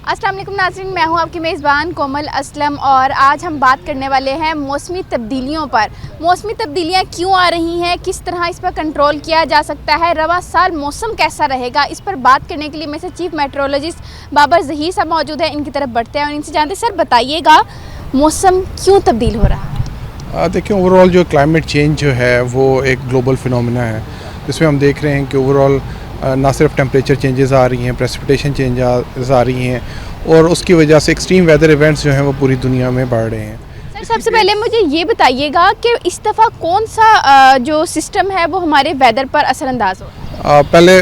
अस्सलाम वालेकुम नाज़रीन, मैं हूं आपकी मेज़बान कोमल असलम और आज हम बात करने वाले हैं मौसमी तब्दीलियों पर। मौसमी तब्दीलियां क्यों आ रही हैं, किस तरह इस पर कंट्रोल किया जा सकता है, रवा साल मौसम कैसा रहेगा, इस पर बात करने के लिए मेरे से चीफ मेट्रोलॉजिस्ट बाबर ज़हीर साहब मौजूद हैं। इनकी तरफ बढ़ते हैं और इनसे जानते हैं, सर बताइएगा मौसम क्यों तब्दील हो रहा है? देखिए, ओवरऑल जो क्लाइमेट चेंज जो है वो एक ग्लोबल फिनोमेना है, जिसमें हम देख रहे हैं कि ओवरऑल ना सिर्फ टेम्परेचर चेंजेस आ रही हैं, प्रेसिपिटेशन चेंजेस आ रही हैं और उसकी वजह से एक्सट्रीम वेदर इवेंट्स जो हैं वो पूरी दुनिया में बढ़ रहे हैं। सर सबसे पहले मुझे ये बताइएगा कि इस दफ़ा कौन सा जो सिस्टम है वो हमारे वेदर पर असरअंदाज हो? पहले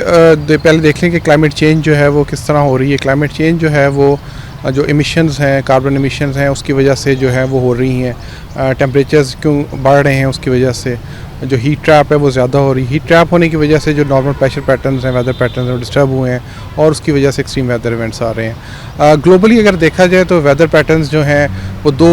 देख लें कि क्लाइमेट चेंज जो है वो किस तरह हो रही है। क्लाइमेट चेंज जो है वो जो एमिशंस हैं, कार्बन एमिशंस हैं, उसकी वजह से जो है वो हो रही हैं। टेम्परेचर्स क्यों बढ़ रहे हैं, उसकी वजह से जो हीट ट्रैप है वो ज़्यादा हो रही है। हीट ट्रैप होने की वजह से जो नॉर्मल प्रेशर पैटर्न्स हैं, वेदर पैटर्न्स हैं, डिस्टर्ब हुए हैं और उसकी वजह से एक्सट्रीम वेदर इवेंट्स आ रहे हैं। ग्लोबली अगर देखा जाए तो वेदर पैटर्न्स जो हैं वो दो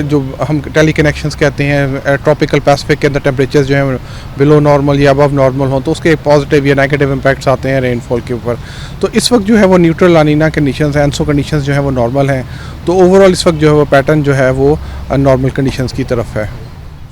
जो हम टेली कनेक्शंस कहते हैं, ट्रॉपिकल पैसिफिक के अंदर टेम्परेचर्स जो हैं बिलो नॉर्मल या अबव नॉर्मल हों तो उसके पॉजिटिव या नेगेटिव इम्पैक्ट्स आते हैं रेनफॉल के ऊपर। तो इस वक्त जो है वो न्यूट्रल लानीना कंडीशंस हैं, एनसो कंडीशंस जो है वो नॉर्मल हैं। तो ओवरऑल इस वक्त जो है वो पैटर्न जो है वो नॉर्मल कंडीशंस की तरफ है।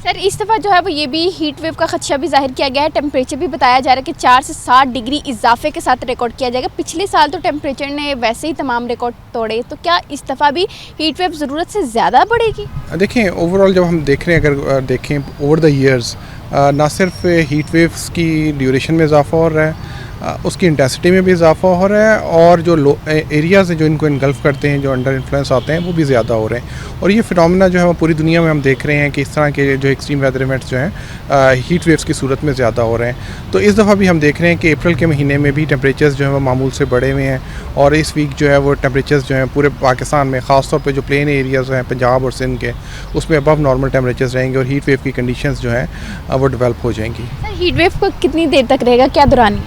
सर इस दफ़ा जो है वो ये भी हीट वेव का खदशा भी जाहिर किया गया है। टेम्परेचर भी बताया जा रहा है कि 4 से 7 डिग्री इजाफे के साथ रिकॉर्ड किया जाएगा। पिछले साल तो टेम्परेचर ने वैसे ही तमाम रिकॉर्ड तोड़े, तो क्या इस दफ़ा भी हीट वेव ज़रूरत से ज़्यादा बढ़ेगी? देखें, ओवरऑल जब हम देख रहे हैं, अगर देखें ओवर द ईयर्स ना सिर्फ हीट वेव्स की ड्यूरेशन में इजाफा हो रहा है, उसकी इंटेंसिटी में भी इजाफा हो रहा है और जो एरियाज़ हैं जो इनको इनगल्फ करते हैं, जो अंडर इन्फ्लुएंस आते हैं, वो भी ज़्यादा हो रहे हैं। और ये फिनोमेना जो है वो पूरी दुनिया में हम देख रहे हैं कि इस तरह के जो एक्सट्रीम वेदर इवेंट्स जो हैं हीट वेव्स की सूरत में ज़्यादा हो रहे हैं। तो इस दफ़ा भी हम देख रहे हैं कि अप्रैल के महीने में भी टेम्परेचर्स जो हैं वो मामूल से बढ़े हुए हैं और इस वीक जो है वो टेम्परेचर्स जो हैं पूरे पाकिस्तान में, ख़ासतौर पर जो प्लेन एरियाज़ हैं पंजाब और सिंध के, उसमें अबव नॉर्मल टेम्परेचर्स रहेंगे और हीट वेव की कंडीशंस जो हैं वो डेवलप हो जाएंगी। सर हीट वेव को कितनी देर तक रहेगा, क्या दौरानी?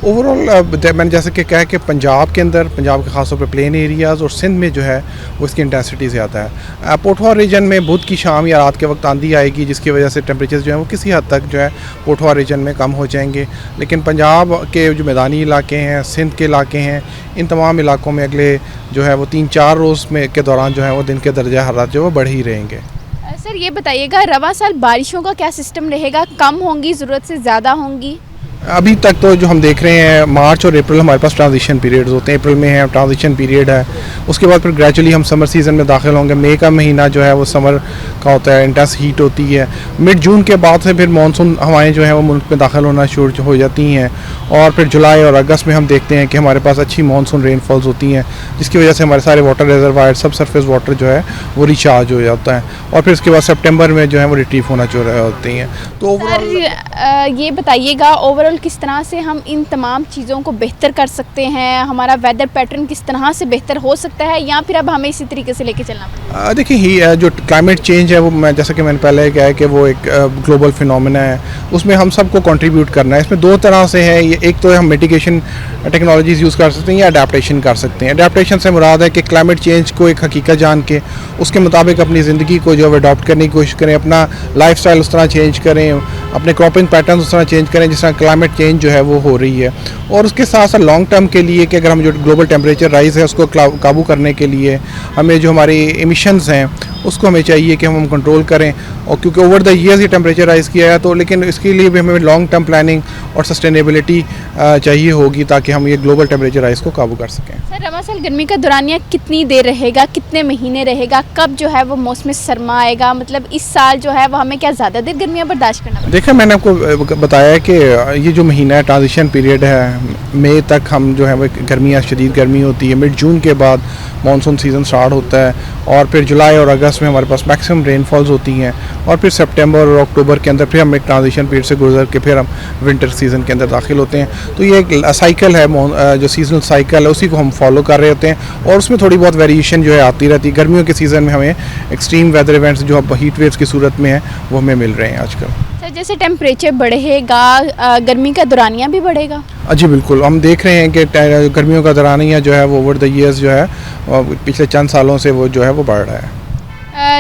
ओवरऑल मैंने जैसे कि कहा कि पंजाब के अंदर, पंजाब के खासतौर पर प्लेन एरियाज़ और सिंध में जो है वो इसकी इंटेंसिटी ज़्यादा है। पोठवा रीजन में बुध की शाम या रात के वक्त आंधी आएगी, जिसकी वजह से टेम्परेचर जो है वो किसी हद तक जो है पोठवा रीजन में कम हो जाएंगे। लेकिन पंजाब के जो मैदानी इलाके हैं, सिंध के इलाके हैं, इन तमाम इलाकों में अगले जो है वो 3-4 रोज़ में के दौरान जो है वो दिन के दर्जा हरारत जो वो बढ़ ही रहेंगे। सर ये बताइएगा रवा साल बारिशों का क्या सिस्टम रहेगा, कम होंगी, ज़रूरत से ज़्यादा होंगी? अभी तक तो जो हम देख रहे हैं मार्च और अप्रैल हमारे पास ट्रांजिशन पीरियड्स होते हैं। अप्रैल में है ट्रांजिशन पीरियड है, उसके बाद फिर ग्रेजुअली हम समर सीज़न में दाखिल होंगे। मई का महीना जो है वो समर का होता है, इंटेंस हीट होती है। मिड जून के बाद से फिर मानसून हवाएं जो हैं वो मुल्क में दाखिल होना शुरू हो जाती हैं और फिर जुलाई और अगस्त में हम देखते हैं कि हमारे पास अच्छी मानसून रेनफॉल्स होती हैं, जिसकी वजह से हमारे सारे वाटर रिजर्वायर, सब सरफेस वाटर जो है वो रिचार्ज हो जाता है और फिर उसके बाद सितंबर में जो है वो रिट्रीव होना शुरू होती हैं। तो ओवरऑल ये बताइएगा ओवरऑल किस तरह से हम इन तमाम चीज़ों को बेहतर कर सकते हैं, हमारा वेदर पैटर्न किस तरह से बेहतर हो सकता है या फिर अब हमें इसी तरीके से लेके चलना पड़ेगा? देखिए, जो क्लाइमेट चेंज है वो जैसा कि मैंने पहले कहा है कि वो एक ग्लोबल फिनोमेना है, उसमें हम सबको कंट्रीब्यूट करना है। इसमें दो तरह से है, ये एक तो हम मिटिगेशन टेक्नोलॉजीज़ यूज़ कर सकते हैं या अडेप्टेशन कर सकते हैं। अडेप्टेशन से मुराद है कि क्लाइमेट चेंज को एक हकीकत जान के उसके मुताबिक अपनी ज़िंदगी को जो है अडॉप्ट करने की कोशिश करें, अपना लाइफस्टाइल उस तरह चेंज करें, अपने क्रॉपिंग पैटर्न उस तरह चेंज करें जिस तरह क्लाइमेट चेंज जो है वो हो रही है। और उसके साथ साथ लॉन्ग टर्म के लिए कि अगर हम जो ग्लोबल टेम्परेचर राइज़ है उसको काबू करने के लिए हमें जो हमारी एमिशंस हैं उसको हमें चाहिए कि हम कंट्रोल करें। और क्योंकि ओवर द ईयर्स ये टेम्परेचर राइज़ किया है, तो लेकिन इसके लिए भी हमें लॉन्ग टर्म प्लानिंग और सस्टेनेबिलिटी चाहिए होगी ताकि हम ये ग्लोबल टेम्परेचर राइज़ को काबू कर सकें। सर रवा साल गर्मी का दौरानिया कितनी देर रहेगा, कितने महीने रहेगा, कब जो है वो मौसम सरमा आएगा? मतलब इस साल जो है वो हमें क्या ज़्यादा देर गर्मियाँ बर्दाश्त करना पड़ेगा? देखिए, मैंने आपको बताया कि ये जो महीना है ट्रांजिशन पीरियड है, मई तक हम जो है वो गर्मियाँ, शदीद गर्मी होती है। मिड जून के बाद मानसून सीज़न स्टार्ट होता है और फिर जुलाई और अगस्त में हमारे पास मैक्सिमम रेनफॉल्स होती हैं और फिर सितंबर और अक्टूबर के अंदर फिर हम एक ट्रांजिशन पीरियड से गुजर के फिर हम विंटर सीज़न के अंदर दाखिल होते हैं। तो ये एक साइकिल है, जो सीजनल साइकिल है, उसी को हम फॉलो कर रहे होते हैं और उसमें थोड़ी बहुत वेरिएशन जो है आती रहती है। गर्मियों के सीज़न में हमें एक्सट्रीम वेदर इवेंट्स जो हीट वेव्स की सूरत में है वो हमें मिल रहे हैं आजकल। सर जैसे टेम्परेचर बढ़ेगा गर्मी का दौरानिया भी बढ़ेगा? जी बिल्कुल, हम देख रहे हैं कि गर्मियों का दौरानिया जो है वो ओवर द ईयर्स जो है पिछले चंद सालों से वो जो है वो बढ़ रहा है।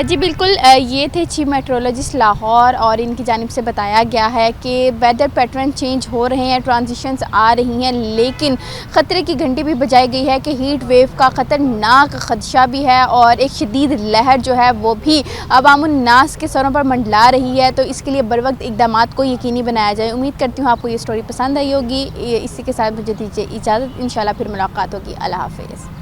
जी बिल्कुल, ये थे चीफ मेट्रोलॉजिस्ट लाहौर और इनकी जानिब से बताया गया है कि वेदर पैटर्न चेंज हो रहे हैं, ट्रांजिशंस आ रही हैं, लेकिन ख़तरे की घंटी भी बजाई गई है कि हीट वेव का ख़तरनाक खदशा भी है और एक शदीद लहर जो है वो भी अवामुन्नास के सरों पर मंडला रही है। तो इसके लिए बर वक्त इक़दाम को यकीनी बनाया जाए। उम्मीद करती हूँ आपको ये स्टोरी पसंद आई होगी। इसी के साथ मुझे दीजिए इजाज़त, इंशाल्लाह फिर मुलाकात होगी। अल्लाह हाफ़िज़।